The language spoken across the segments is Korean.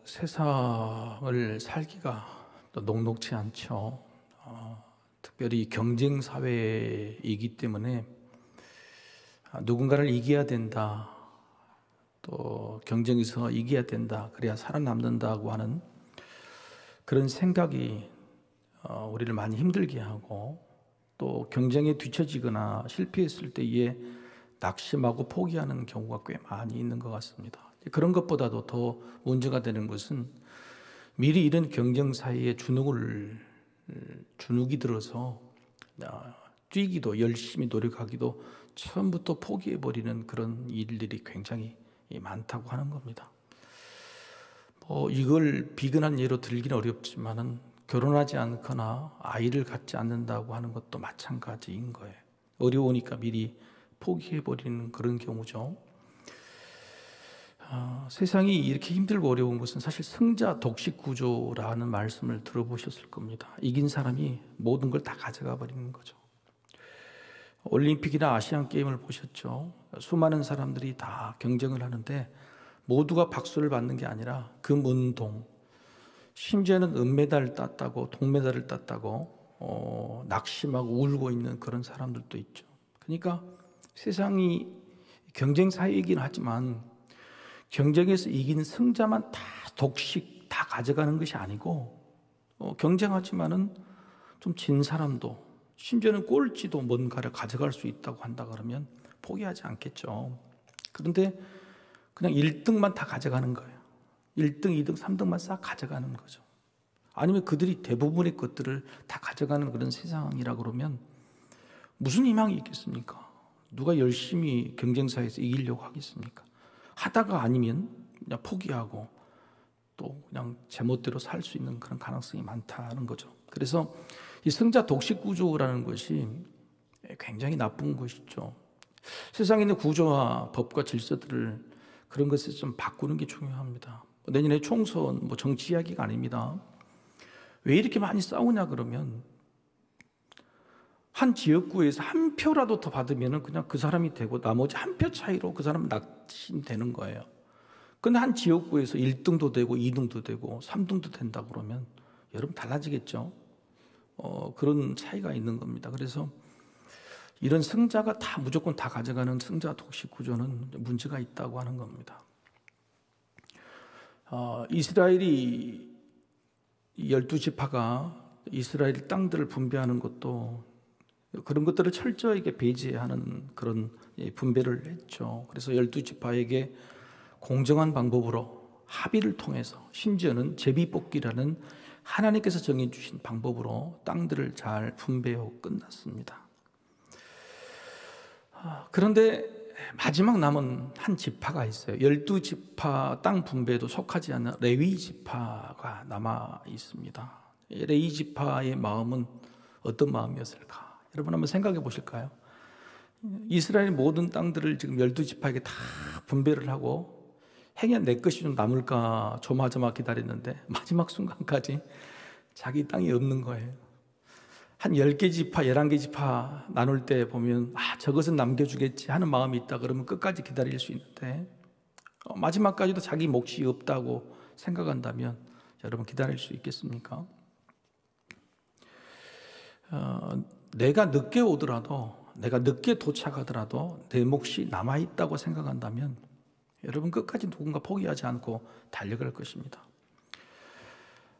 세상을 살기가 또 녹록지 않죠. 특별히 경쟁 사회이기 때문에 누군가를 이겨야 된다, 또 경쟁에서 이겨야 된다, 그래야 살아남는다고 하는 그런 생각이 우리를 많이 힘들게 하고, 또 경쟁에 뒤처지거나 실패했을 때에 낙심하고 포기하는 경우가 꽤 많이 있는 것 같습니다. 그런 것보다도 더 문제가 되는 것은 미리 이런 경쟁 사이에 주눅이 들어서 뛰기도 열심히 노력하기도 처음부터 포기해버리는 그런 일들이 굉장히 많다고 하는 겁니다. 이걸 비근한 예로 들기는 어렵지만은 결혼하지 않거나 아이를 갖지 않는다고 하는 것도 마찬가지인 거예요. 어려우니까 미리 포기해버리는 그런 경우죠. 세상이 이렇게 힘들고 어려운 것은 사실 승자 독식 구조라는 말씀을 들어보셨을 겁니다. 이긴 사람이 모든 걸 다 가져가 버리는 거죠. 올림픽이나 아시안 게임을 보셨죠? 수많은 사람들이 다 경쟁을 하는데 모두가 박수를 받는 게 아니라 금은동, 심지어는 은메달을 땄다고, 동메달을 땄다고 낙심하고 울고 있는 그런 사람들도 있죠. 그러니까 세상이 경쟁 사회이긴 하지만 경쟁에서 이긴 승자만 다 독식 다 가져가는 것이 아니고, 경쟁하지만은 좀 진 사람도, 심지어는 꼴찌도 뭔가를 가져갈 수 있다고 한다 그러면 포기하지 않겠죠. 그런데 그냥 1등만 다 가져가는 거예요. 1등, 2등, 3등만 싹 가져가는 거죠. 아니면 그들이 대부분의 것들을 다 가져가는 그런 세상이라 그러면 무슨 희망이 있겠습니까? 누가 열심히 경쟁사에서 이기려고 하겠습니까? 하다가 아니면 그냥 포기하고 또 그냥 제멋대로 살 수 있는 그런 가능성이 많다는 거죠. 그래서 이 승자 독식 구조라는 것이 굉장히 나쁜 것이죠. 세상에 있는 구조와 법과 질서들을, 그런 것을 좀 바꾸는 게 중요합니다. 내년에 총선, 정치 이야기가 아닙니다. 왜 이렇게 많이 싸우냐 그러면 한 지역구에서 한 표라도 더 받으면 그냥 그 사람이 되고 나머지 한 표 차이로 그 사람은 낙심되는 거예요. 근데 한 지역구에서 1등도 되고 2등도 되고 3등도 된다 그러면 여러분 달라지겠죠. 그런 차이가 있는 겁니다. 그래서 이런 승자가 다 무조건 다 가져가는 승자 독식 구조는 문제가 있다고 하는 겁니다. 이스라엘이 12지파가 이스라엘 땅들을 분배하는 것도 그런 것들을 철저하게 배제하는 그런 분배를 했죠. 그래서 12지파에게 공정한 방법으로 합의를 통해서, 심지어는 제비뽑기라는 하나님께서 정해주신 방법으로 땅들을 잘 분배하고 끝났습니다. 그런데 마지막 남은 한 지파가 있어요. 12지파 땅 분배에도 속하지 않는 레위 지파가 남아 있습니다. 레위 지파의 마음은 어떤 마음이었을까? 여러분 한번 생각해 보실까요? 이스라엘 모든 땅들을 지금 12지파에게 다 분배를 하고 행여 내 것이 좀 남을까 조마조마 기다렸는데 마지막 순간까지 자기 땅이 없는 거예요. 한 10개 지파, 11개 지파 나눌 때 보면 저것은 남겨주겠지 하는 마음이 있다 그러면 끝까지 기다릴 수 있는데, 마지막까지도 자기 몫이 없다고 생각한다면 여러분 기다릴 수 있겠습니까? 내가 늦게 오더라도, 내가 늦게 도착하더라도 내 몫이 남아있다고 생각한다면 여러분 끝까지 누군가 포기하지 않고 달려갈 것입니다.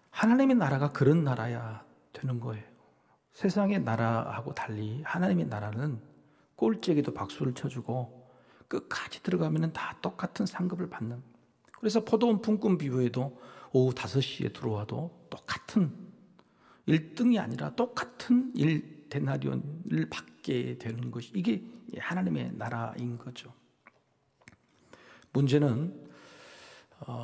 하나님의 나라가 그런 나라야 되는 거예요. 세상의 나라하고 달리 하나님의 나라는 꼴찌에게도 박수를 쳐주고 끝까지 들어가면 다 똑같은 상급을 받는, 그래서 포도원 품꾼 비유에도 오후 5시에 들어와도 똑같은 1등이 아니라 똑같은 1데나리온을 받게 되는 것이, 이게 하나님의 나라인 거죠. 문제는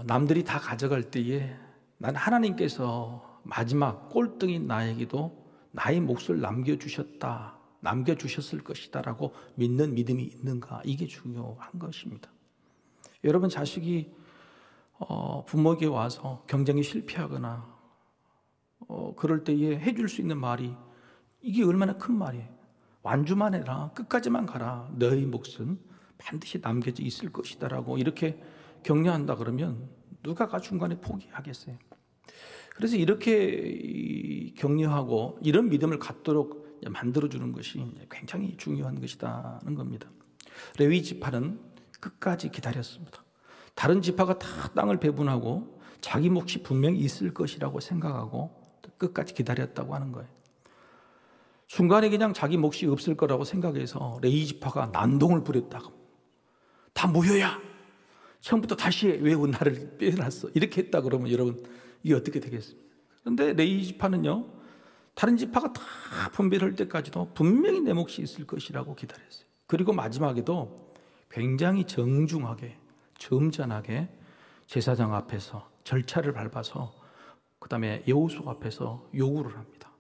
남들이 다 가져갈 때에 난 하나님께서 마지막 꼴등인 나에게도 나의 몫을 남겨주셨을 것이다 라고 믿는 믿음이 있는가, 이게 중요한 것입니다. 여러분 자식이 부모에게 와서 경쟁에 실패하거나 그럴 때에 해줄 수 있는 말이, 이게 얼마나 큰 말이에요. 완주만 해라, 끝까지만 가라, 너의 몫은 반드시 남겨져 있을 것이다 라고 이렇게 격려한다 그러면 누가 중간에 포기하겠어요? 그래서 이렇게 격려하고 이런 믿음을 갖도록 만들어주는 것이 굉장히 중요한 것이라는 겁니다. 레위 지파는 끝까지 기다렸습니다. 다른 지파가 다 땅을 배분하고 자기 몫이 분명히 있을 것이라고 생각하고 끝까지 기다렸다고 하는 거예요. 순간에 그냥 자기 몫이 없을 거라고 생각해서 레위 지파가 난동을 부렸다고, 다 모여야 처음부터 다시 왜 나를 빼놨어 이렇게 했다 그러면 여러분 이게 어떻게 되겠습니까? 그런데 레위 지파는요, 다른 지파가 다 분배할 때까지도 분명히 내 몫이 있을 것이라고 기다렸어요. 그리고 마지막에도 굉장히 정중하게 점잖하게 제사장 앞에서 절차를 밟아서 그 다음에 여호수아 앞에서 요구를 합니다.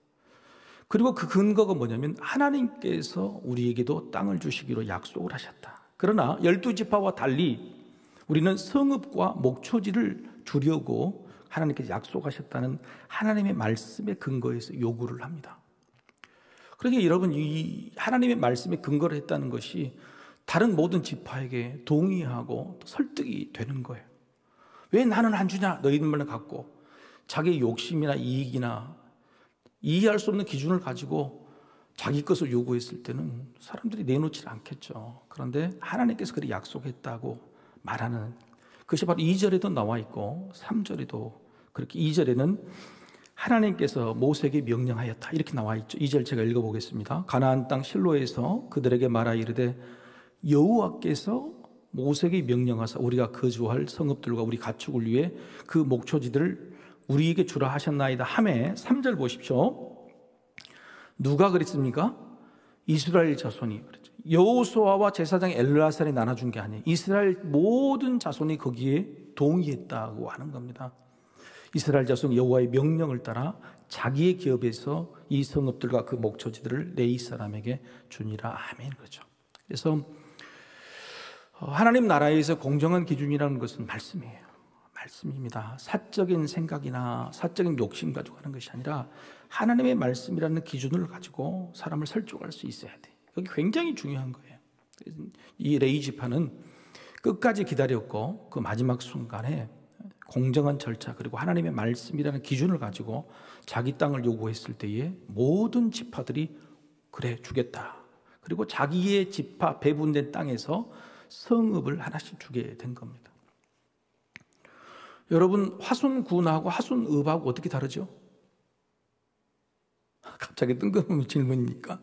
그리고 그 근거가 뭐냐면 하나님께서 우리에게도 땅을 주시기로 약속을 하셨다. 그러나 12지파와 달리 우리는 성읍과 목초지를 주려고 하나님께서 약속하셨다는 하나님의 말씀에 근거해서 요구를 합니다. 그러니까 여러분, 이 하나님의 말씀에 근거를 했다는 것이 다른 모든 지파에게 동의하고 설득이 되는 거예요. 왜 나는 안 주냐? 너희들만 갖고 자기 욕심이나 이익이나 이해할 수 없는 기준을 가지고 자기 것을 요구했을 때는 사람들이 내놓지 않겠죠. 그런데 하나님께서 그렇게 약속했다고 말하는 그것이 바로 2절에도 나와 있고 3절에도 그렇게 2절에는 하나님께서 모세에게 명령하였다 이렇게 나와 있죠. 2절 제가 읽어보겠습니다. 가나안 땅 실로에서 그들에게 말하 이르되 여호와께서 모세에게 명령하사 우리가 거주할 성읍들과 우리 가축을 위해 그 목초지들을 우리에게 주라 하셨나이다 하매 3절 보십시오. 누가 그랬습니까? 이스라엘 자손이 그랬죠. 여호수아와 제사장 엘르아살이 나눠준 게 아니에요. 이스라엘 모든 자손이 거기에 동의했다고 하는 겁니다. 이스라엘 자손이 여호와의 명령을 따라 자기의 기업에서 이 성읍들과 그 목초지들을 레위 사람에게 주니라. 아멘. 그렇죠. 그래서 하나님 나라에서 공정한 기준이라는 것은 말씀이에요. 말씀입니다. 사적인 생각이나 사적인 욕심 가지고 하는 것이 아니라 하나님의 말씀이라는 기준을 가지고 사람을 설득할 수 있어야 돼. 여기 굉장히 중요한 거예요. 이 레위 지파는 끝까지 기다렸고 그 마지막 순간에 공정한 절차 그리고 하나님의 말씀이라는 기준을 가지고 자기 땅을 요구했을 때에 모든 지파들이 그래 주겠다. 그리고 자기의 지파 배분된 땅에서 성읍을 하나씩 주게 된 겁니다. 여러분, 화순군하고 화순읍하고 어떻게 다르죠? 갑자기 뜬금없는 질문이니까.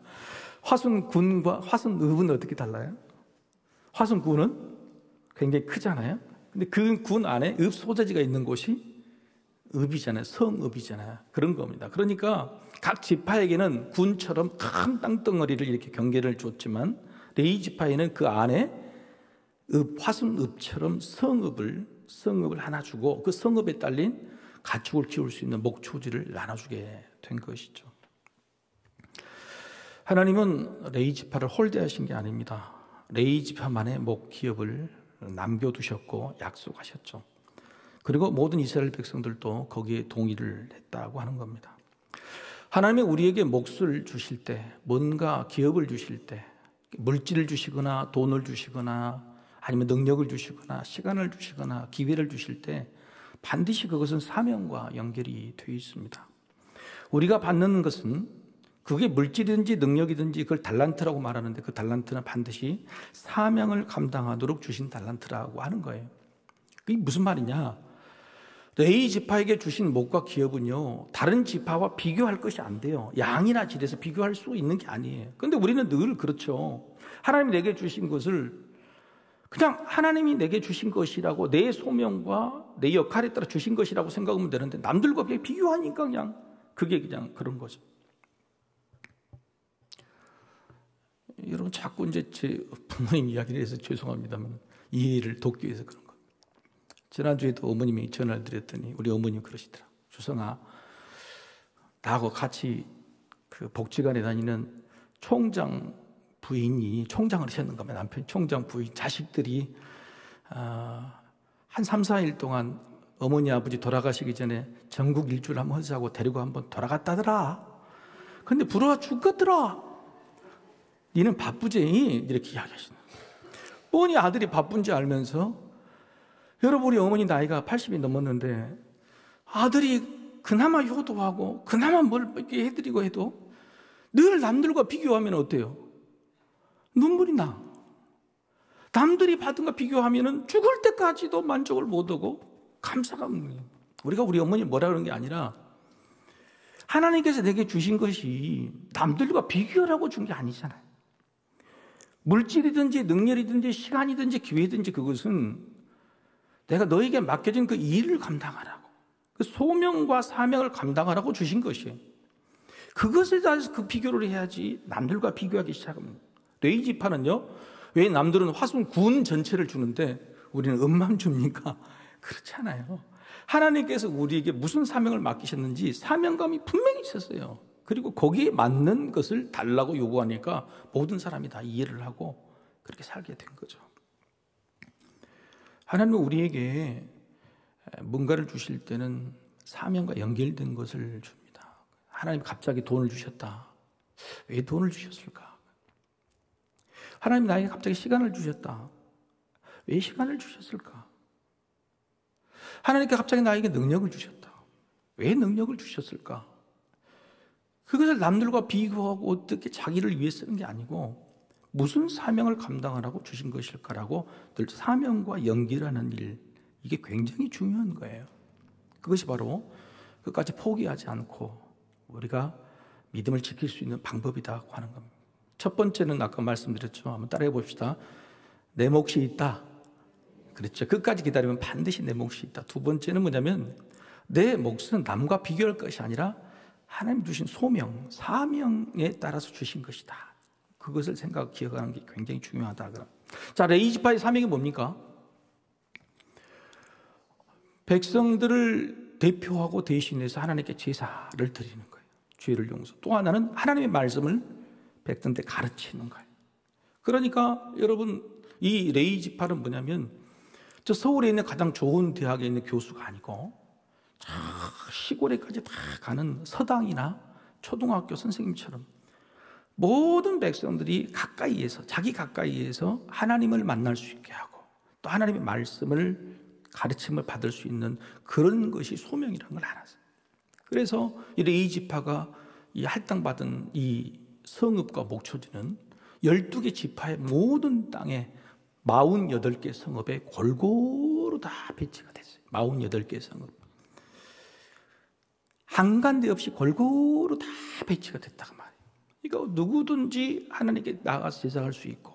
화순군과 화순읍은 어떻게 달라요? 화순군은 굉장히 크잖아요. 근데 그 군 안에 읍 소재지가 있는 곳이 읍이잖아요. 성읍이잖아요. 그런 겁니다. 그러니까 각 지파에게는 군처럼 큰 땅덩어리를 이렇게 경계를 줬지만 레위 지파에는 그 안에 화순읍처럼 성읍을 하나 주고 그 성읍에 딸린 가축을 키울 수 있는 목초지를 나눠주게 된 것이죠. 하나님은 레위 지파를 홀대하신 게 아닙니다. 레위 지파만의 목기업을 남겨두셨고 약속하셨죠. 그리고 모든 이스라엘 백성들도 거기에 동의를 했다고 하는 겁니다. 하나님이 우리에게 몫을 주실 때, 뭔가 기업을 주실 때, 물질을 주시거나 돈을 주시거나 아니면 능력을 주시거나 시간을 주시거나 기회를 주실 때 반드시 그것은 사명과 연결이 되어 있습니다. 우리가 받는 것은 그게 물질이든지 능력이든지 그걸 달란트라고 말하는데 그 달란트는 반드시 사명을 감당하도록 주신 달란트라고 하는 거예요. 그게 무슨 말이냐? 레위 지파에게 주신 몫과 기업은요, 다른 지파와 비교할 것이 안 돼요. 양이나 질에서 비교할 수 있는 게 아니에요. 그런데 우리는 늘 그렇죠. 하나님이 내게 주신 것을 그냥 하나님이 내게 주신 것이라고 내 소명과 내 역할에 따라 주신 것이라고 생각하면 되는데 남들과 비교하니까 그냥 그게 그냥 그런 거죠. 여러분 자꾸 이제 제 부모님 이야기를 해서 죄송합니다만 이해를 돕기 위해서 그런 겁니다. 지난주에도 어머님이 전화를 드렸더니 우리 어머님 그러시더라. 주성아, 나하고 같이 그 복지관에 다니는 총장 부인이 총장을 하셨는가 봐요. 남편이 총장 부인 자식들이 한 3, 4일 동안 어머니 아버지 돌아가시기 전에 전국 일주를 한번 하자고 데리고 한번 돌아갔다더라. 근데 부러워 죽겠더라. 니는 바쁘지? 이렇게 이야기하시는. 뻔히 아들이 바쁜지 알면서 여러분, 우리 어머니 나이가 80이 넘었는데 아들이 그나마 효도하고 그나마 뭘 이렇게 해드리고 해도 늘 남들과 비교하면 어때요? 눈물이 나. 남들이 받은 거 비교하면 죽을 때까지도 만족을 못하고 감사가 없는 거예요. 우리가 우리 어머니 뭐라 그러는 게 아니라 하나님께서 내게 주신 것이 남들과 비교하라고 준 게 아니잖아요. 물질이든지 능력이든지 시간이든지 기회든지 그것은 내가 너에게 맡겨진 그 일을 감당하라고, 그 소명과 사명을 감당하라고 주신 것이에요. 그것에 대해서 그 비교를 해야지 남들과 비교하기 시작합니다. 레위 지파는요, 왜 남들은 화순 군 전체를 주는데 우리는 음만 줍니까? 그렇지 않아요. 하나님께서 우리에게 무슨 사명을 맡기셨는지 사명감이 분명히 있었어요. 그리고 거기에 맞는 것을 달라고 요구하니까 모든 사람이 다 이해를 하고 그렇게 살게 된 거죠. 하나님은 우리에게 뭔가를 주실 때는 사명과 연결된 것을 줍니다. 하나님 갑자기 돈을 주셨다. 왜 돈을 주셨을까? 하나님 나에게 갑자기 시간을 주셨다. 왜 시간을 주셨을까? 하나님께 갑자기 나에게 능력을 주셨다. 왜 능력을 주셨을까? 그것을 남들과 비교하고 어떻게 자기를 위해 쓰는 게 아니고 무슨 사명을 감당하라고 주신 것일까라고 늘 사명과 연기라는 일, 이게 굉장히 중요한 거예요. 그것이 바로 끝까지 포기하지 않고 우리가 믿음을 지킬 수 있는 방법이라고 하는 겁니다. 첫 번째는 아까 말씀드렸죠. 한번 따라해 봅시다. 내 몫이 있다. 그렇죠. 끝까지 기다리면 반드시 내 몫이 있다. 두 번째는 뭐냐면 내 몫은 남과 비교할 것이 아니라 하나님 주신 소명, 사명에 따라서 주신 것이다. 그것을 기억하는 게 굉장히 중요하다. 자, 레위 지파의 사명이 뭡니까? 백성들을 대표하고 대신해서 하나님께 제사를 드리는 거예요. 죄를 용서. 또 하나는 하나님의 말씀을 백성들에 가르치는 거예요. 그러니까 여러분, 이 레위 지파는 뭐냐면 저 서울에 있는 가장 좋은 대학에 있는 교수가 아니고 시골에까지 다 가는 서당이나 초등학교 선생님처럼 모든 백성들이 가까이에서, 자기 가까이에서 하나님을 만날 수 있게 하고 또 하나님의 말씀을 가르침을 받을 수 있는 그런 것이 소명이라는 걸 알았어요. 그래서 이 레위 지파가 이 할당받은 이 성읍과 목초지는 12개 지파의 모든 땅에 48개 성읍에 골고루 다 배치가 됐어요. 48개 성읍. 한간데 없이 골고루 다 배치가 됐다고 말이에요. 그러니까 누구든지 하나님께 나가서 제사할 수 있고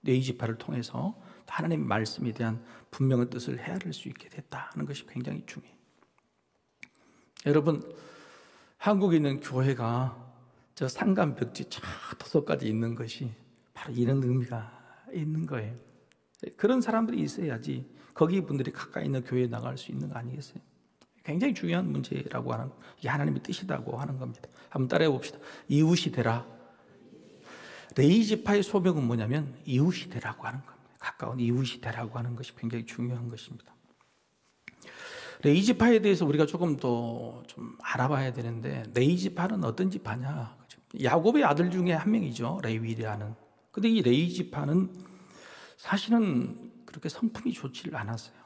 레위 지파를 통해서 하나님의 말씀에 대한 분명한 뜻을 헤아릴 수 있게 됐다는 것이 굉장히 중요해요. 여러분, 한국에 있는 교회가 저 산간벽지 저 도서까지 있는 것이 바로 이런 의미가 있는 거예요. 그런 사람들이 있어야지 거기 분들이 가까이 있는 교회에 나갈 수 있는 거 아니겠어요? 굉장히 중요한 문제라고 하는, 이게 하나님의 뜻이라고 하는 겁니다. 한번 따라해 봅시다. 이웃이 되라. 레위 지파의 소명은 뭐냐면 이웃이 되라고 하는 겁니다. 가까운 이웃이 되라고 하는 것이 굉장히 중요한 것입니다. 레위 지파에 대해서 우리가 조금 더 좀 알아봐야 되는데, 레위 지파는 어떤 지파냐? 야곱의 아들 중에 한 명이죠, 레위라는. 근데 이 레위 지파는 사실은 그렇게 성품이 좋지를 않았어요.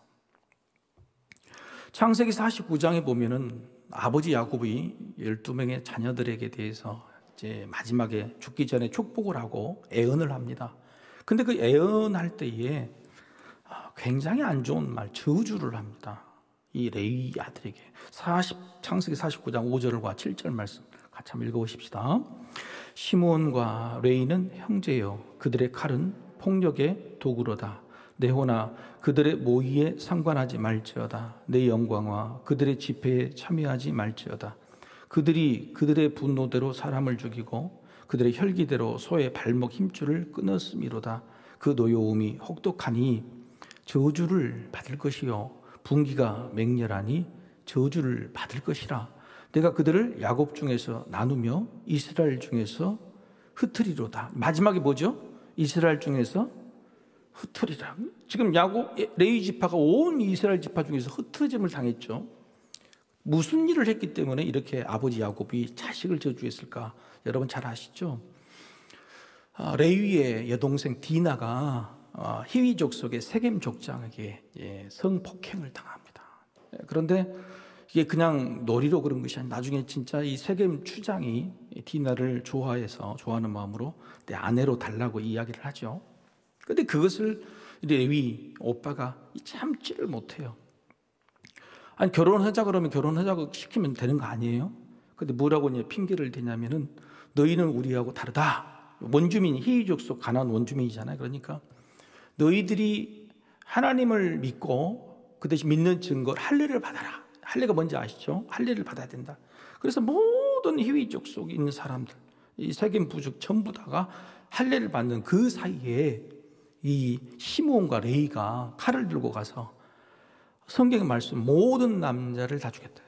창세기 49장에 보면은 아버지 야곱이 12명의 자녀들에게 대해서 이제 마지막에 죽기 전에 축복을 하고 애언을 합니다. 근데 그 애언할 때에 굉장히 안 좋은 말, 저주를 합니다. 이 레위 아들에게. 창세기 49장 5절과 7절 말씀 같이 한번 읽어보십시다. 시므온과 레위는 형제요, 그들의 칼은 폭력의 도구로다. 내 호나 그들의 모의에 상관하지 말지어다. 내 영광과 그들의 집회에 참여하지 말지어다. 그들이 그들의 분노대로 사람을 죽이고 그들의 혈기대로 소의 발목 힘줄을 끊었음이로다. 그 노여움이 혹독하니 저주를 받을 것이요, 분기가 맹렬하니 저주를 받을 것이라. 내가 그들을 야곱 중에서 나누며 이스라엘 중에서 흩으리로다. 마지막에 뭐죠? 이스라엘 중에서 흩으리라. 지금 레위 지파가 온 이스라엘 지파 중에서 흩어짐을 당했죠. 무슨 일을 했기 때문에 이렇게 아버지 야곱이 자식을 저주했을까? 여러분 잘 아시죠? 레위의 여동생 디나가 히위 족속의 세겜 족장에게 성폭행을 당합니다. 그런데 이게 그냥 놀이로 그런 것이 아니라 나중에 진짜 이 세겜 추장이 디나를 좋아하는 마음으로 내 아내로 달라고 이야기를 하죠. 그런데 그것을 레위 오빠가 참지를 못해요. 아니, 결혼하자 그러면 결혼하자고 시키면 되는 거 아니에요? 근데 뭐라고 이제 핑계를 대냐면은 너희는 우리하고 다르다. 원주민, 히위족 속 가나안 원주민이잖아요. 그러니까 너희들이 하나님을 믿고 그 대신 믿는 증거 할례를 받아라. 할례가 뭔지 아시죠? 할례를 받아야 된다. 그래서 모든 히위족 속에 있는 사람들, 이 세겜 부족 전부 다가 할례를 받는 그 사이에 이 시므온과 레위가 칼을 들고 가서 성경의 말씀 모든 남자를 다 죽였다.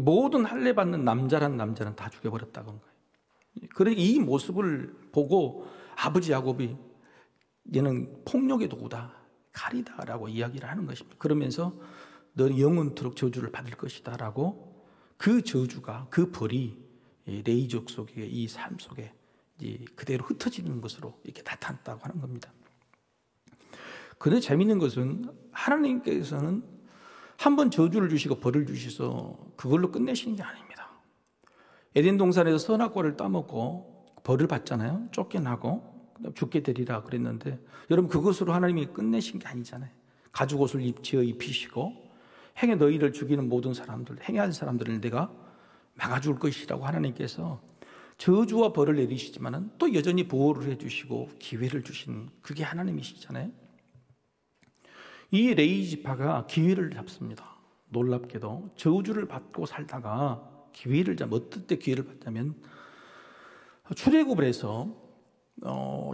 모든 할례 받는 남자는 다 죽여버렸다는 거예요. 그러니까 이 모습을 보고 아버지 야곱이 얘는 폭력의 도구다, 칼이다라고 이야기를 하는 것입니다. 그러면서 너는 영원토록 저주를 받을 것이다 라고 그 저주가, 그 벌이 레이족 속의 이 삶 속에 그대로 흩어지는 것으로 이렇게 나타났다고 하는 겁니다. 그런데 재미있는 것은 하나님께서는 한번 저주를 주시고 벌을 주셔서 그걸로 끝내시는 게 아닙니다. 에덴 동산에서 선악과를 따먹고 벌을 받잖아요. 쫓겨나고 죽게 되리라 그랬는데 여러분 그것으로 하나님이 끝내신 게 아니잖아요. 가죽 옷을 지어 입히시고 행해 너희를 죽이는 모든 사람들, 행해한 사람들을 내가 막아줄 것이라고 하나님께서 저주와 벌을 내리시지만은 또 여전히 보호를 해주시고 기회를 주신 그게 하나님이시잖아요. 이 레위 지파가 기회를 잡습니다. 놀랍게도 저주를 받고 살다가 기회를 어떨 때 기회를 받냐면 출애굽을 해서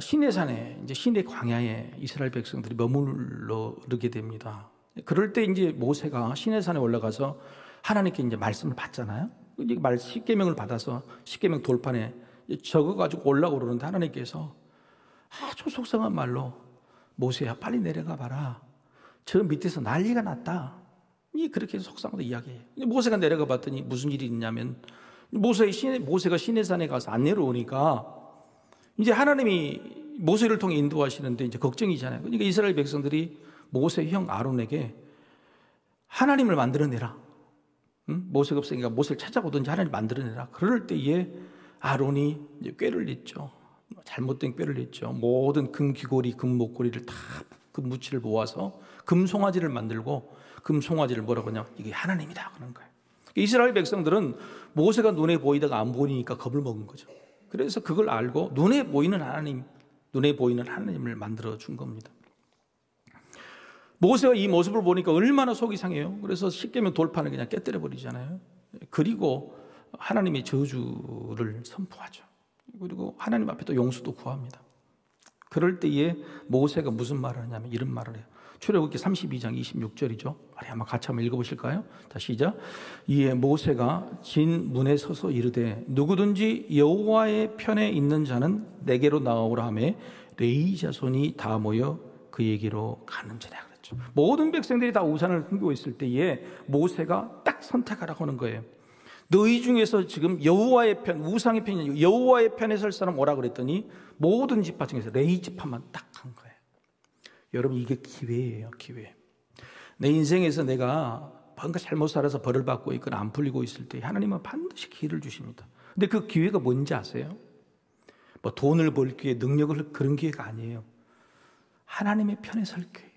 시내산에 이제 시내 광야에 이스라엘 백성들이 머무르게 됩니다. 그럴 때 이제 모세가 시내산에 올라가서 하나님께 이제 말씀을 받잖아요. 십계명을 받아서 십계명 돌판에 적어가지고 올라오고 그러는데 하나님께서 아주 속상한 말로 모세야 빨리 내려가 봐라. 저 밑에서 난리가 났다. 그렇게 속상하다 이야기해요. 모세가 내려가 봤더니 무슨 일이 있냐면 모세가 시내산에 가서 안 내려오니까 이제 하나님이 모세를 통해 인도하시는데 이제 걱정이잖아요. 그러니까 이스라엘 백성들이 모세 형 아론에게 하나님을 만들어내라. 모세가 없으니까 모세를 찾아오든지 하나님 만들어내라. 그럴 때에 아론이 이제 꾀를 냈죠. 잘못된 꾀를 냈죠. 모든 금 귀고리, 금 목걸이를 다 금 무치를 모아서 금 송아지를 만들고 금 송아지를 뭐라고 하냐? 이게 하나님이다 그런 거예요. 이스라엘 백성들은 모세가 눈에 보이다가 안 보이니까 겁을 먹은 거죠. 그래서 그걸 알고 눈에 보이는 하나님을 만들어 준 겁니다. 모세가 이 모습을 보니까 얼마나 속이 상해요. 그래서 십계명 돌판을 그냥 깨뜨려 버리잖아요. 그리고 하나님의 저주를 선포하죠. 그리고 하나님 앞에 또 용서도 구합니다. 그럴 때에 모세가 무슨 말을 하냐면 이런 말을 해요. 출애굽기 32장 26절이죠. 한번 같이 한번 읽어보실까요? 다시 시작. 이에 모세가 진 문에 서서 이르되 누구든지 여호와의 편에 있는 자는 내게로 나오라 하매 레위 자손이 다 모여 그에게로 가는지라 그랬죠. 모든 백성들이 다 우산을 들고 있을 때에 모세가 딱 선택하라고 하는 거예요. 너희 중에서 지금 여호와의 편, 우상의 편이 아니고 여호와의 편에 설 사람 오라 그랬더니 모든 지파 중에서 레위 지파만 딱 한 거예요. 여러분 이게 기회예요, 기회. 내 인생에서 내가 뭔가 잘못 살아서 벌을 받고 있거나 안 풀리고 있을 때 하나님은 반드시 기회를 주십니다. 근데 그 기회가 뭔지 아세요? 뭐 돈을 벌 기회, 능력을 그런 기회가 아니에요. 하나님의 편에 설 기회.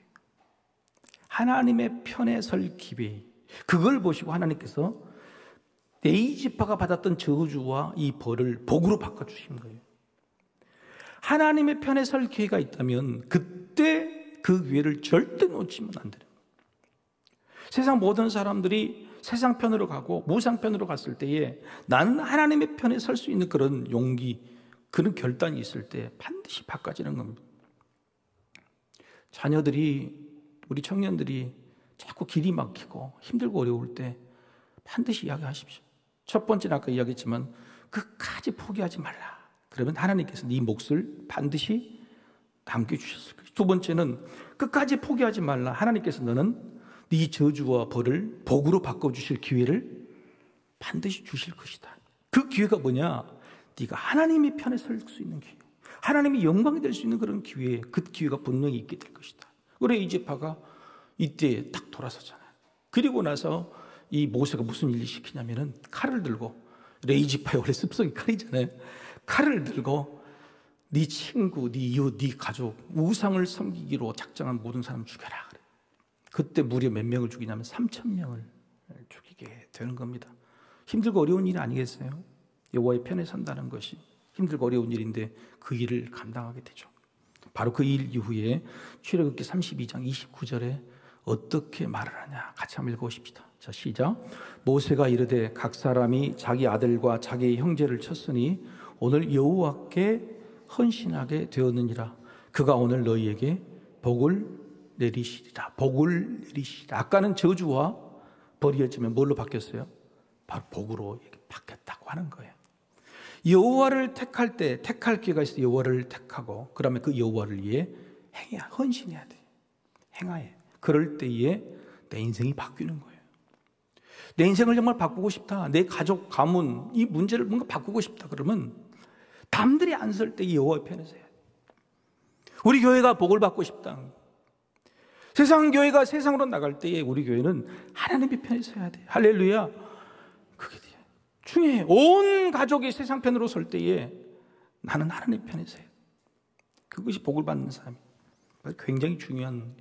하나님의 편에 설 기회. 그걸 보시고 하나님께서 레위 지파가 받았던 저주와 이 벌을 복으로 바꿔주신 거예요. 하나님의 편에 설 기회가 있다면 그때 그 기회를 절대 놓치면 안 돼요. 세상 모든 사람들이 세상 편으로 가고 무상 편으로 갔을 때에 나는 하나님의 편에 설 수 있는 그런 용기, 그런 결단이 있을 때 반드시 바꿔지는 겁니다. 자녀들이, 우리 청년들이 자꾸 길이 막히고 힘들고 어려울 때 반드시 이야기하십시오. 첫 번째는 아까 이야기했지만 끝까지 포기하지 말라. 그러면 하나님께서 네 몫을 반드시 남겨주셨을 거예요. 두 번째는 끝까지 포기하지 말라. 하나님께서 너는 네 저주와 벌을 복으로 바꿔주실 기회를 반드시 주실 것이다. 그 기회가 뭐냐? 네가 하나님의 편에 설 수 있는 기회. 하나님이 영광이 될 수 있는 그런 기회, 그 기회가 분명히 있게 될 것이다. 레이지파가 이때 딱 돌아서잖아요. 그리고 나서 이 모세가 무슨 일을 시키냐면은 칼을 들고, 레이지파의 원래 습성이 칼이잖아요. 칼을 들고 네 친구, 네 이웃, 네 가족, 우상을 섬기기로 작정한 모든 사람 죽여라 그래. 그때 무려 몇 명을 죽이냐면 3,000명을 죽이게 되는 겁니다. 힘들고 어려운 일이 아니겠어요? 여호와의 편에 선다는 것이 힘들고 어려운 일인데 그 일을 감당하게 되죠. 바로 그 일 이후에 출애굽기 32장 29절에 어떻게 말을 하냐, 같이 한번 읽어보십시다. 자, 시작. 모세가 이르되 각 사람이 자기 아들과 자기 형제를 쳤으니 오늘 여호와께 헌신하게 되었느니라. 그가 오늘 너희에게 복을 내리시리라. 복을 내리시리라. 아까는 저주와 벌이었지만 뭘로 바뀌었어요? 바로 복으로 바뀌었다고 하는 거예요. 여호와를 택할 때 택할 기회가 있어. 여호와를 택하고 그다음에 그 여호와를 위해 행해야, 헌신해야 돼. 행하에. 그럴 때에 내 인생이 바뀌는 거예요. 내 인생을 정말 바꾸고 싶다. 내 가족, 가문, 이 문제를 뭔가 바꾸고 싶다. 그러면 남들이 안 설 때 여호와의 편에 서야 돼. 우리 교회가 복을 받고 싶다. 세상 교회가 세상으로 나갈 때에 우리 교회는 하나님의 편에 서야 돼. 할렐루야. 그게 중요해. 온 가족이 세상 편으로 설 때에 나는 하나님 편에 서야 돼. 그것이 복을 받는 삶이 굉장히 중요한.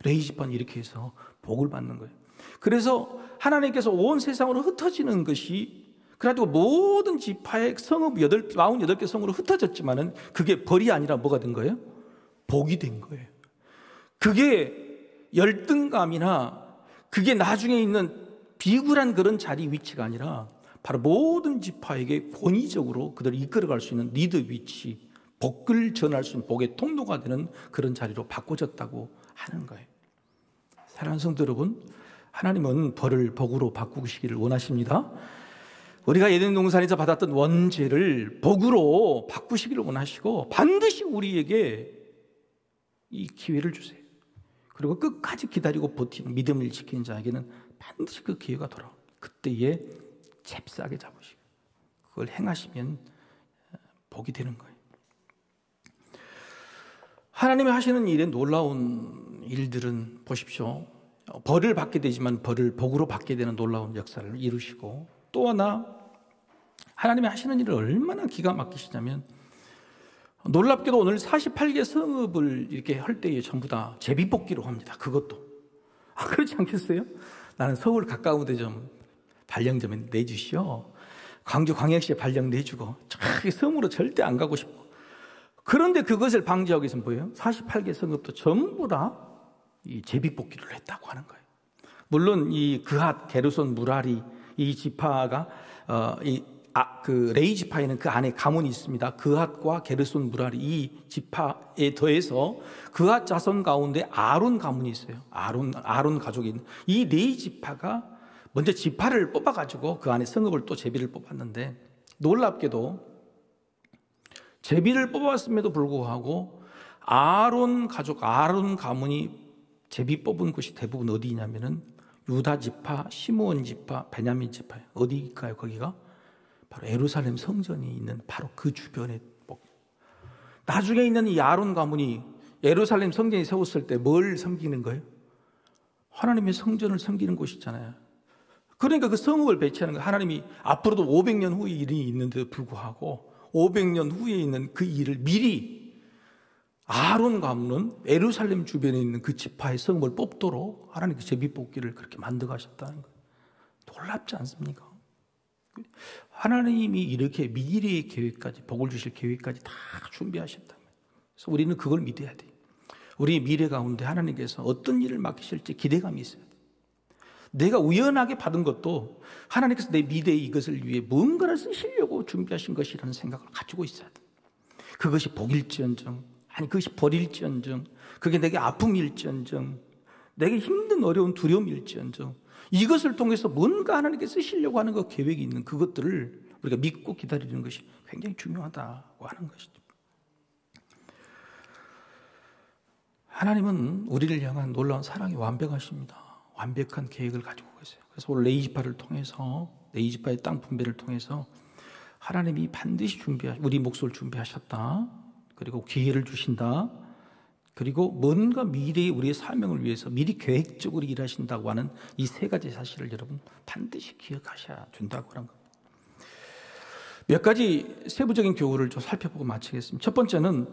레이지파는 이렇게 해서 복을 받는 거예요. 그래서 하나님께서 온 세상으로 흩어지는 것이, 그래가지고 모든 지파의 성읍 48개 성으로 흩어졌지만은 그게 벌이 아니라 뭐가 된 거예요? 복이 된 거예요. 그게 열등감이나 그게 나중에 있는 비굴한 그런 자리 위치가 아니라 바로 모든 지파에게 권위적으로 그들을 이끌어갈 수 있는 리더 위치, 복을 전할 수 있는 복의 통로가 되는 그런 자리로 바꿔졌다고 하는 거예요. 사랑하는 성도 여러분, 하나님은 벌을 복으로 바꾸시기를 원하십니다. 우리가 에덴 동산에서 받았던 원죄를 복으로 바꾸시기를 원하시고 반드시 우리에게 이 기회를 주세요. 그리고 끝까지 기다리고 버티는 믿음을 지키는 자에게는 반드시 그 기회가 돌아옵니다. 그때에 잽싸게 잡으시고 그걸 행하시면 복이 되는 거예요. 하나님이 하시는 일에 놀라운 일들은 보십시오. 벌을 받게 되지만 벌을 복으로 받게 되는 놀라운 역사를 이루시고, 또 하나 하나님이 하시는 일을 얼마나 기가 막히시냐면, 놀랍게도 오늘 48개 성읍을 이렇게 할 때에 전부 다 제비뽑기로 합니다. 그것도. 그렇지 않겠어요? 나는 서울 가까운 데 좀 발령 좀 내주시오. 광주 광역시에 발령 내주고 저기 섬으로 절대 안 가고 싶고. 그런데 그것을 방지하기 위해서는 뭐예요? 48개 성읍도 전부 다 이 제비뽑기를 했다고 하는 거예요. 물론 이 그핫, 게르손, 무라리 이 지파가 그 레이 지파에는 그 안에 가문이 있습니다. 그핫과 게르손, 무라리 이 지파에 더해서 그핫 자손 가운데 아론 가문이 있어요. 아론 가족이 있는 이 레이 지파가 먼저 지파를 뽑아가지고 그 안에 성읍을 또 제비를 뽑았는데, 놀랍게도 제비를 뽑았음에도 불구하고 아론 가족, 아론 가문이 제비 뽑은 곳이 대부분 어디냐면은 유다 지파, 시므온 지파, 베냐민 지파예요. 어디일까요? 거기가 바로 예루살렘 성전이 있는 바로 그 주변에. 나중에 있는 이 아론 가문이 예루살렘 성전이 세웠을 때 뭘 섬기는 거예요? 하나님의 성전을 섬기는 곳이잖아요. 그러니까 그 성읍을 배치하는 거예요. 하나님이 앞으로도 500년 후에 일이 있는데도 불구하고 500년 후에 있는 그 일을 미리 아론 가문은 예루살렘 주변에 있는 그 지파의 성읍을 뽑도록 하나님께서 제비뽑기를 그렇게 만들어 가셨다는 거예요. 놀랍지 않습니까? 하나님이 이렇게 미래의 계획까지, 복을 주실 계획까지 다 준비하셨다. 그래서 우리는 그걸 믿어야 돼요. 우리 미래 가운데 하나님께서 어떤 일을 맡기실지 기대감이 있어야 돼요. 내가 우연하게 받은 것도 하나님께서 내 미래에 이것을 위해 뭔가를 쓰시려고 준비하신 것이라는 생각을 가지고 있어야 돼요. 그것이 복일지언정, 아니 그것이 벌일지언정, 그게 내게 아픔일지언정, 내게 힘든 어려운 두려움일지언정, 이것을 통해서 뭔가 하나님께 쓰시려고 하는 그 계획이 있는 그것들을 우리가 믿고 기다리는 것이 굉장히 중요하다고 하는 것이죠. 하나님은 우리를 향한 놀라운 사랑이 완벽하십니다. 완벽한 계획을 가지고 계세요. 그래서 오늘 레이지파를 통해서, 레이지파의 땅 분배를 통해서 하나님이 반드시 우리 몫을 준비하셨다. 그리고 기회를 주신다. 그리고 뭔가 미래의 우리의 사명을 위해서 미리 계획적으로 일하신다고 하는 이 세 가지 사실을 여러분 반드시 기억하셔야 된다고 하는 겁니다. 몇 가지 세부적인 교훈을 좀 살펴보고 마치겠습니다. 첫 번째는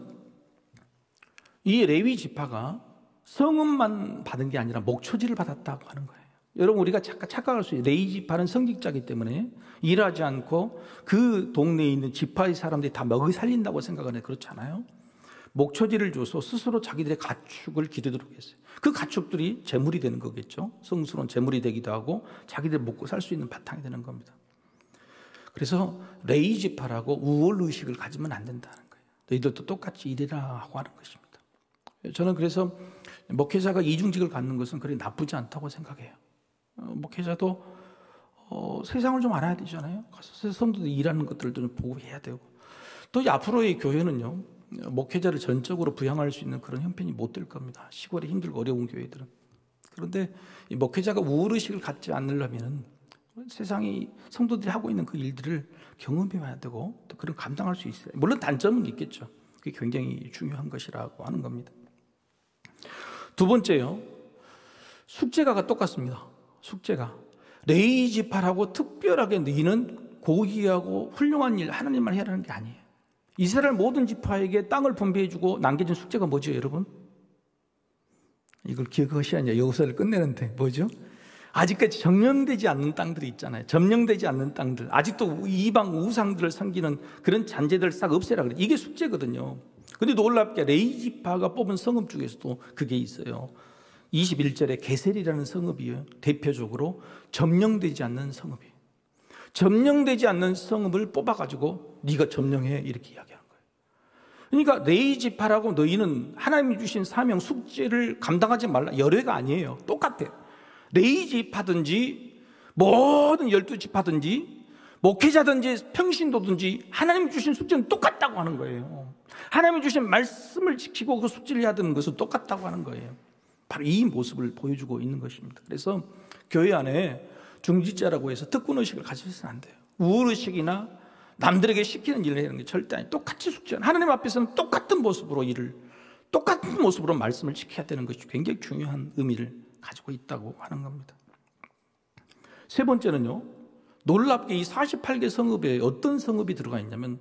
이 레위 지파가 성읍만 받은 게 아니라 목초지를 받았다고 하는 거예요. 여러분 우리가 착각할 수 있어요. 레위 지파는 성직자이기 때문에 일하지 않고 그 동네에 있는 지파의 사람들이 다 먹이 살린다고 생각하는데 그렇지 않아요. 목초지를 줘서 스스로 자기들의 가축을 기르도록 했어요. 그 가축들이 재물이 되는 거겠죠. 성스러운 재물이 되기도 하고 자기들 먹고 살 수 있는 바탕이 되는 겁니다. 그래서 레위 지파라고 우월 의식을 가지면 안 된다는 거예요. 너희들도 똑같이 일해라 하고 하는 것입니다. 저는 그래서 목회자가 이중직을 갖는 것은 그렇게 나쁘지 않다고 생각해요. 목회자도 세상을 좀 알아야 되잖아요. 가서 성도들 일하는 것들을 좀 보고 해야 되고, 또 앞으로의 교회는요, 목회자를 전적으로 부양할 수 있는 그런 형편이 못 될 겁니다. 시골에 힘들고 어려운 교회들은. 그런데 이 목회자가 우월의식을 갖지 않으려면 세상이 성도들이 하고 있는 그 일들을 경험해 봐야 되고 또 그런 감당할 수 있어요. 물론 단점은 있겠죠. 그게 굉장히 중요한 것이라고 하는 겁니다. 두 번째요, 숙제가 똑같습니다. 숙제가 레위 지파라고 특별하게 너희는 고귀하고 훌륭한 일 하나님만 해라는 게 아니에요. 이스라엘 모든 지파에게 땅을 분배해주고 남겨진 숙제가 뭐죠, 여러분? 이걸 기억하셔야 하냐, 여호수아를 끝내는데 뭐죠? 아직까지 점령되지 않는 땅들이 있잖아요. 점령되지 않는 땅들, 아직도 이방 우상들을 섬기는 그런 잔재들을 싹 없애라 그래요. 이게 숙제거든요. 근데 놀랍게 레위 지파가 뽑은 성읍 중에서도 그게 있어요. 21절에 게셀이라는 성읍이에요. 대표적으로 점령되지 않는 성읍이에요. 점령되지 않는 성읍을 뽑아가지고 네가 점령해 이렇게 이야기하는 거예요. 그러니까 레위 지파라고 너희는 하나님이 주신 사명 숙제를 감당하지 말라, 열애가 아니에요. 똑같아요. 레위 지파든지 모든 12지파든지 목회자든지 평신도든지 하나님이 주신 숙제는 똑같다고 하는 거예요. 하나님이 주신 말씀을 지키고 그 숙제를 해야 되는 것은 똑같다고 하는 거예요. 바로 이 모습을 보여주고 있는 것입니다. 그래서 교회 안에 중직자라고 해서 특권의식을 가지셔서는 안 돼요. 우월의식이나 남들에게 시키는 일을 하는 게 절대 아니에요. 똑같이 숙제는 하나님 앞에서는 똑같은 모습으로 똑같은 모습으로 말씀을 지켜야 되는 것이 굉장히 중요한 의미를 가지고 있다고 하는 겁니다. 세 번째는요, 놀랍게 이 48개 성읍에 어떤 성읍이 들어가 있냐면,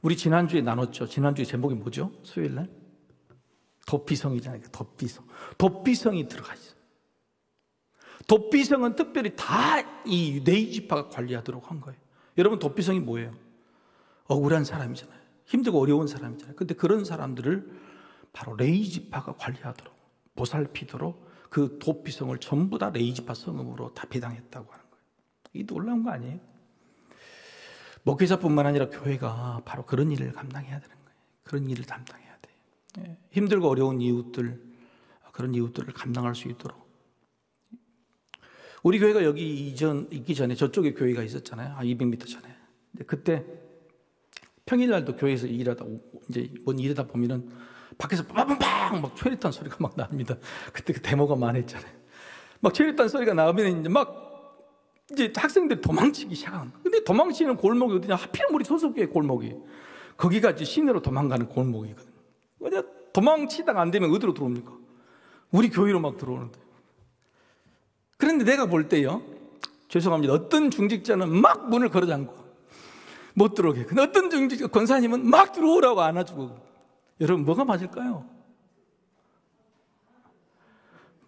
우리 지난주에 나눴죠. 지난주에 제목이 뭐죠? 수요일날? 도피성이잖아요. 도피성. 도피성이 들어가 있어요. 도피성은 특별히 다 이 레위 지파가 관리하도록 한 거예요. 여러분, 도피성이 뭐예요? 억울한 사람이잖아요. 힘들고 어려운 사람이잖아요. 근데 그런 사람들을 바로 레위 지파가 관리하도록, 보살피도록 그 도피성을 전부 다 레위 지파 성읍으로 다 배당했다고 하는 거예요. 이게 놀라운 거 아니에요? 목회자뿐만 아니라 교회가 바로 그런 일을 감당해야 되는 거예요. 그런 일을 담당해야 돼요. 힘들고 어려운 이웃들, 그런 이웃들을 감당할 수 있도록. 우리 교회가 여기 있기 전에 저쪽에 교회가 있었잖아요. 200m 전에. 근데 그때 평일날도 교회에서 이제 뭔 일하다 보면은 밖에서 빵빵빵 막 최루탄 소리가 막 납니다. 그때 그 데모가 많았잖아요. 막 최루탄 소리가 나오면 이제 학생들이 도망치기 시작한 거예요. 근데 도망치는 골목이 어디냐? 하필 우리 소속교회 골목이. 거기가 이제 시내로 도망가는 골목이거든요. 도망치다가 안 되면 어디로 들어옵니까? 우리 교회로 막 들어오는데. 그런데 내가 볼 때요, 죄송합니다, 어떤 중직자는 막 문을 걸어 잠고 못 들어오게, 근데 어떤 중직자 권사님은 막 들어오라고 안아주고. 여러분, 뭐가 맞을까요?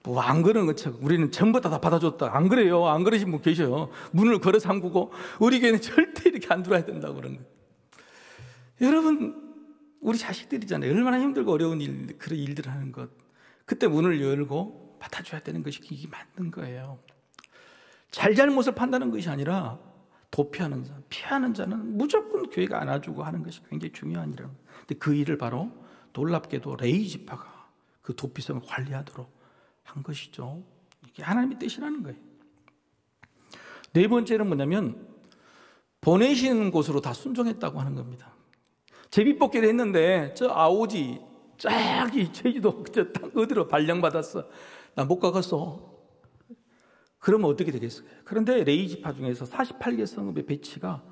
뭐 안 그러는 것처럼 우리는 전부 다 받아줬다, 안 그래요. 안 그러신 분 계셔요. 문을 걸어 잠그고 우리 교회는 절대 이렇게 안 들어와야 된다고 그런 거예요. 여러분, 우리 자식들이잖아요. 얼마나 힘들고 어려운 그런 일들을 하는 것, 그때 문을 열고 받아줘야 되는 것이 이게 맞는 거예요. 잘잘못을 판단하는 것이 아니라 도피하는 자, 피하는 자는 무조건 교회가 안아주고 하는 것이 굉장히 중요한 일이라는 거예요. 근데 그 일을 바로 놀랍게도 레위 지파가 그 도피성을 관리하도록 한 것이죠. 이게 하나님의 뜻이라는 거예요. 네 번째는 뭐냐면, 보내시는 곳으로 다 순종했다고 하는 겁니다. 제비뽑기를 했는데 저 아오지 저기 제주도 저 땅 어디로 발령받았어, 나 못 가겠어. 그러면 어떻게 되겠어요? 그런데 레위 지파 중에서 48개 성읍의 배치가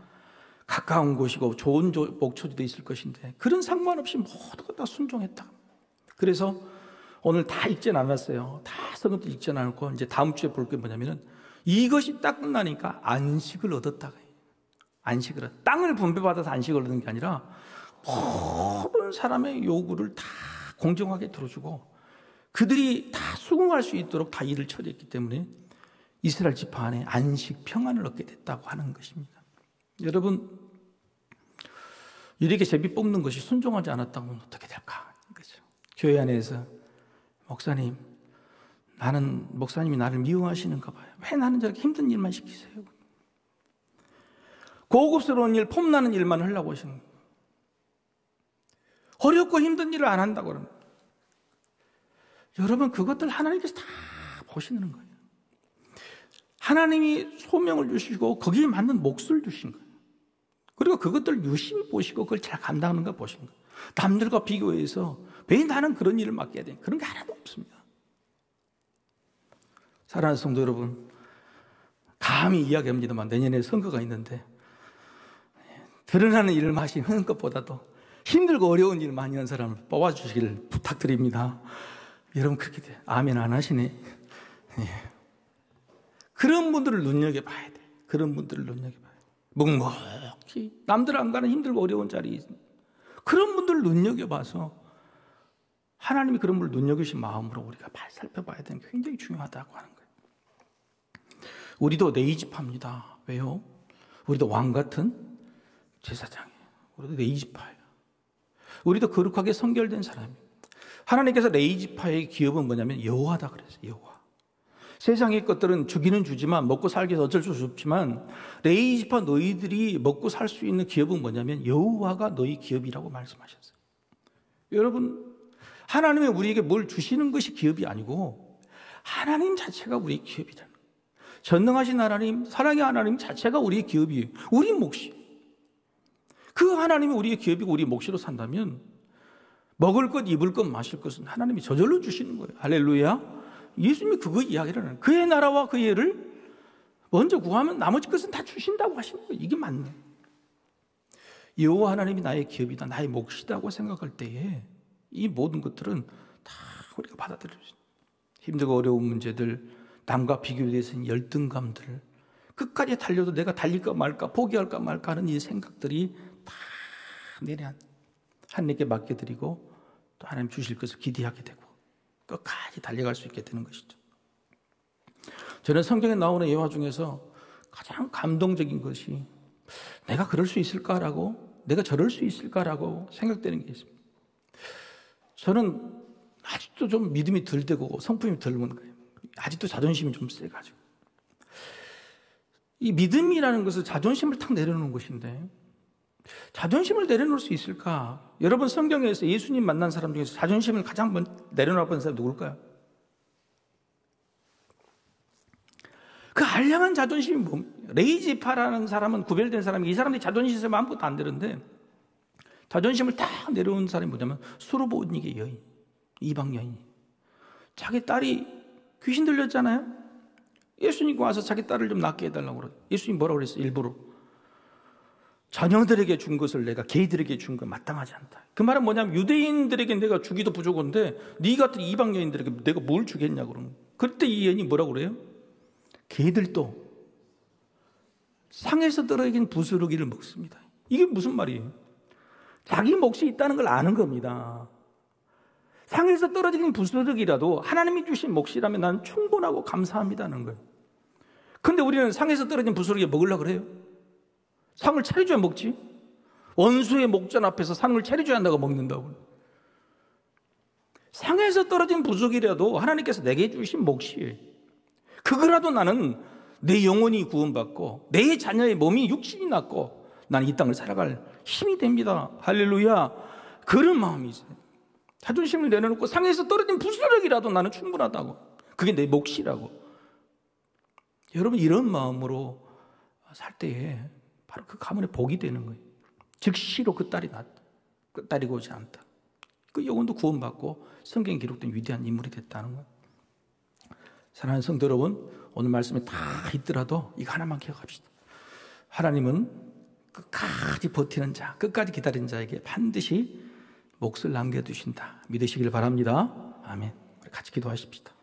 가까운 곳이고 좋은 목초지도 있을 것인데 그런 상관없이 모두가 다 순종했다. 그래서 오늘 다 읽진 않았어요. 다 성경도 읽진 않았고 이제 다음 주에 볼 게 뭐냐면은 이것이 딱 끝나니까 안식을 얻었다. 안식을 얻었다. 땅을 분배받아서 안식을 얻는 게 아니라 모든 사람의 요구를 다 공정하게 들어주고 그들이 다 수긍할 수 있도록 다 일을 처리했기 때문에 이스라엘 지파 안에 안식, 평안을 얻게 됐다고 하는 것입니다. 여러분, 이렇게 제비 뽑는 것이 순종하지 않았다고 하면 어떻게 될까? 그렇죠. 교회 안에서 목사님, 목사님이 나를 미워하시는가 봐요. 왜 나는 저렇게 힘든 일만 시키세요? 고급스러운 일, 폼나는 일만 하려고 하시는 거예요. 어렵고 힘든 일을 안 한다고 그러는 거예요. 여러분, 그것들 하나님께서 다 보시는 거예요. 하나님이 소명을 주시고 거기에 맞는 몫을 주신 거예요. 그리고 그것들 유심히 보시고 그걸 잘 감당하는 걸 보시는 거예요. 남들과 비교해서 왜 나는 그런 일을 맡겨야 돼? 그런 게 하나도 없습니다. 사랑하는 성도 여러분, 감히 이야기합니다만 내년에 선거가 있는데 드러나는 일을 하시는 것보다도 힘들고 어려운 일 많이 하는 사람을 뽑아주시기를 부탁드립니다. 여러분 그렇게 돼. 아멘 안 하시네. 예. 그런 분들을 눈여겨봐야 돼. 그런 분들을 눈여겨봐야 돼. 묵묵히 남들 안 가는 힘들고 어려운 자리 그런 분들을 눈여겨봐서 하나님이 그런 분을 눈여기신 마음으로 우리가 살펴봐야 되는 게 굉장히 중요하다고 하는 거예요. 우리도 네이지파입니다. 왜요? 우리도 왕 같은 제사장이에요. 우리도 네이지파예요. 우리도 거룩하게 성결된 사람이에요. 하나님께서 레이지파의 기업은 뭐냐면 여호와다 그랬어요. 여호와. 세상의 것들은 주기는 주지만 먹고 살기 위해서 어쩔 수 없지만 레이지파 너희들이 먹고 살 수 있는 기업은 뭐냐면 여호와가 너희 기업이라고 말씀하셨어요. 여러분, 하나님이 우리에게 뭘 주시는 것이 기업이 아니고 하나님 자체가 우리의 기업이라는 거예요. 전능하신 하나님, 사랑의 하나님 자체가 우리의 기업이에요. 우리 몫이. 그 하나님이 우리의 기업이고 우리 몫으로 산다면 먹을 것, 입을 것, 마실 것은 하나님이 저절로 주시는 거예요. 할렐루야. 예수님이 그거 이야기를 하는 거예요. 그의 나라와 그의 의를 먼저 구하면 나머지 것은 다 주신다고 하시는 거예요. 이게 맞네. 여호와 하나님이 나의 기업이다, 나의 몫이다고 생각할 때에 이 모든 것들은 다 우리가 받아들일 수 있어요. 힘들고 어려운 문제들, 남과 비교돼서 열등감들, 끝까지 달려도 내가 달릴까 말까, 포기할까 말까 하는 이 생각들이 다 하나님께 맡겨드리고 또 하나님 주실 것을 기대하게 되고 끝까지 달려갈 수 있게 되는 것이죠. 저는 성경에 나오는 예화 중에서 가장 감동적인 것이 내가 그럴 수 있을까라고, 내가 저럴 수 있을까라고 생각되는 게 있습니다. 저는 아직도 좀 믿음이 덜 되고 성품이 덜 묻는 거예요. 아직도 자존심이 좀 세가지고. 이 믿음이라는 것은 자존심을 탁 내려놓는 것인데 자존심을 내려놓을 수 있을까? 여러분 성경에서 예수님 만난 사람 중에서 자존심을 가장 내려놓아 본 사람이 누굴까요? 그 알량한 자존심이 뭡니까? 레이지파라는 사람은 구별된 사람이 이 사람들이 자존심이 있으면 아무것도 안 되는데 자존심을 딱 내려온 사람이 뭐냐면 수르보니게 여인, 이방 여인. 자기 딸이 귀신 들렸잖아요. 예수님과 와서 자기 딸을 좀 낫게 해달라고 그래요. 예수님 뭐라고 그랬어요? 일부러 자녀들에게 준 것을 내가 개들에게 준 건 마땅하지 않다. 그 말은 뭐냐면 유대인들에게 내가 주기도 부족한데 네 같은 이방 여인들에게 내가 뭘 주겠냐고 그러는 거예요. 그때 이 여인이 뭐라고 그래요? 개들도 상에서 떨어진 부스러기를 먹습니다. 이게 무슨 말이에요? 자기 몫이 있다는 걸 아는 겁니다. 상에서 떨어지는 부스러기라도 하나님이 주신 몫이라면 나는 충분하고 감사합니다는 거예요. 그런데 우리는 상에서 떨어진 부스러기 먹으려고 그래요. 상을 차려줘야 먹지. 원수의 목전 앞에서 상을 차려줘야 한다고 먹는다고. 상에서 떨어진 부스러기라도 하나님께서 내게 주신 몫이에요. 그거라도 나는 내 영혼이 구원받고 내 자녀의 몸이 육신이 낫고 나는 이 땅을 살아갈 힘이 됩니다. 할렐루야. 그런 마음이 있어요. 자존심을 내려놓고 상에서 떨어진 부스러기라도 나는 충분하다고. 그게 내 몫이라고. 여러분 이런 마음으로 살 때에 바로 그 가문의 복이 되는 거예요. 즉시로 그 딸이 낫다. 그 딸이 오지 않다. 그 영혼도 구원받고 성경에 기록된 위대한 인물이 됐다는 거예요. 사랑하는 성도 여러분, 오늘 말씀에 다 있더라도 이거 하나만 기억합시다. 하나님은 끝까지 버티는 자, 끝까지 기다리는 자에게 반드시 몫을 남겨두신다. 믿으시길 바랍니다. 아멘. 우리 같이 기도하십시다.